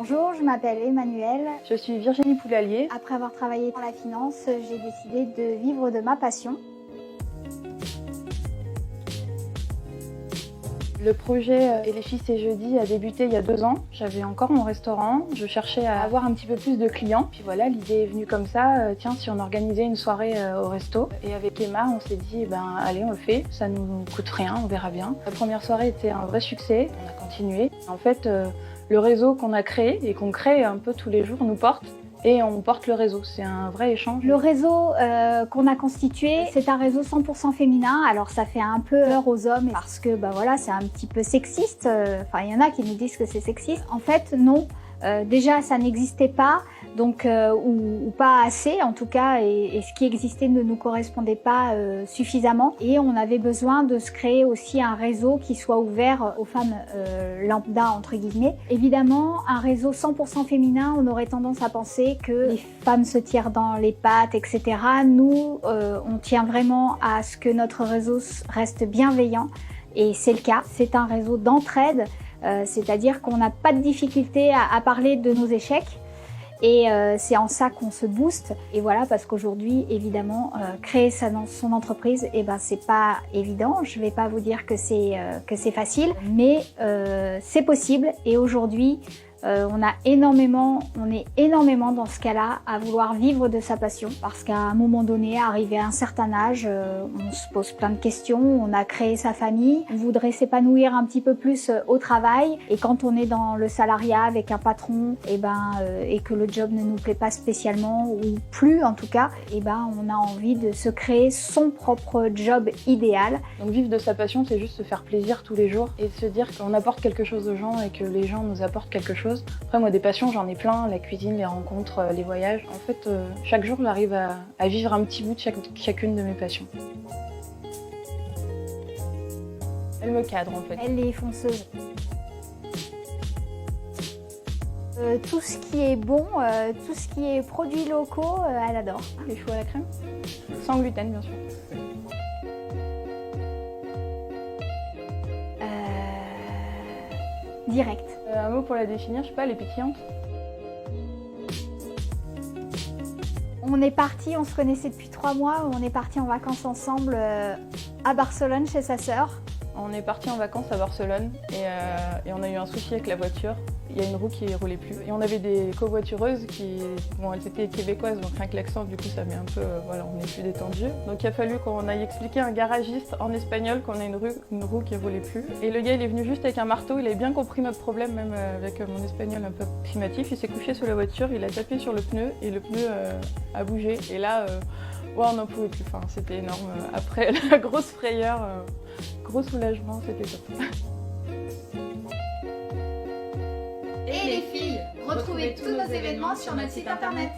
Bonjour, je m'appelle Emmanuelle. Je suis Virginie Poulalier. Après avoir travaillé dans la finance, j'ai décidé de vivre de ma passion. Le projet Et les filles c'est jeudi a débuté il y a 2 ans. J'avais encore mon restaurant, je cherchais à avoir un petit peu plus de clients. Puis voilà, l'idée est venue comme ça, tiens si on organisait une soirée au resto. Et avec Emma on s'est dit, allez on le fait, ça nous coûte rien, on verra bien. La première soirée était un vrai succès, on a continué. En fait, le réseau qu'on a créé et qu'on crée un peu tous les jours nous porte. Et on porte le réseau, c'est un vrai échange. Le réseau qu'on a constitué, c'est un réseau 100% féminin. Alors ça fait un peu peur aux hommes parce que voilà, c'est un petit peu sexiste. Enfin, il y en a qui nous disent que c'est sexiste. En fait, non. Déjà, ça n'existait pas, donc ou pas assez en tout cas, et ce qui existait ne nous correspondait pas suffisamment. Et on avait besoin de se créer aussi un réseau qui soit ouvert aux femmes lambda entre guillemets. Évidemment, un réseau 100% féminin, on aurait tendance à penser que les femmes se tirent dans les pattes, etc. Nous, on tient vraiment à ce que notre réseau reste bienveillant, et c'est le cas. C'est un réseau d'entraide. C'est-à-dire qu'on n'a pas de difficulté à parler de nos échecs, et c'est en ça qu'on se booste. Et voilà, parce qu'aujourd'hui, évidemment, créer son entreprise, c'est pas évident. Je vais pas vous dire que c'est facile, mais c'est possible. Et aujourd'hui, on est énormément dans ce cas-là à vouloir vivre de sa passion, parce qu'à un moment donné, arrivé à un certain âge, on se pose plein de questions, on a créé sa famille, on voudrait s'épanouir un petit peu plus au travail, et quand on est dans le salariat avec un patron, et que le job ne nous plaît pas spécialement, ou plus en tout cas, on a envie de se créer son propre job idéal. Donc vivre de sa passion, c'est juste se faire plaisir tous les jours et se dire qu'on apporte quelque chose aux gens et que les gens nous apportent quelque chose. Après moi des passions j'en ai plein, la cuisine, les rencontres, les voyages. En fait chaque jour j'arrive à vivre un petit bout de chacune de mes passions. Elle me cadre en fait. Elle est fonceuse. Tout ce qui est bon, tout ce qui est produits locaux, elle adore. Les choux à la crème, sans gluten bien sûr. Direct. Un mot pour la définir, je sais pas, elle est pétillante. On est parti, on se connaissait depuis 3 mois, on est parti en vacances ensemble à Barcelone chez sa sœur. On est parti en vacances à Barcelone et on a eu un souci avec la voiture. Il y a une roue qui ne roulait plus. Et on avait des covoitureuses elles étaient québécoises, donc rien que l'accent, du coup ça met un peu, on est plus détendu. Donc il a fallu qu'on aille expliquer à un garagiste en espagnol qu'on a une roue qui ne roulait plus. Et le gars il est venu juste avec un marteau, il avait bien compris notre problème, même avec mon espagnol un peu approximatif. Il s'est couché sur la voiture, il a tapé sur le pneu et le pneu a bougé. Et là, on n'en pouvait plus, c'était énorme. Après la grosse frayeur, gros soulagement, c'était top. Et les filles, retrouvez tous nos événements sur notre site internet.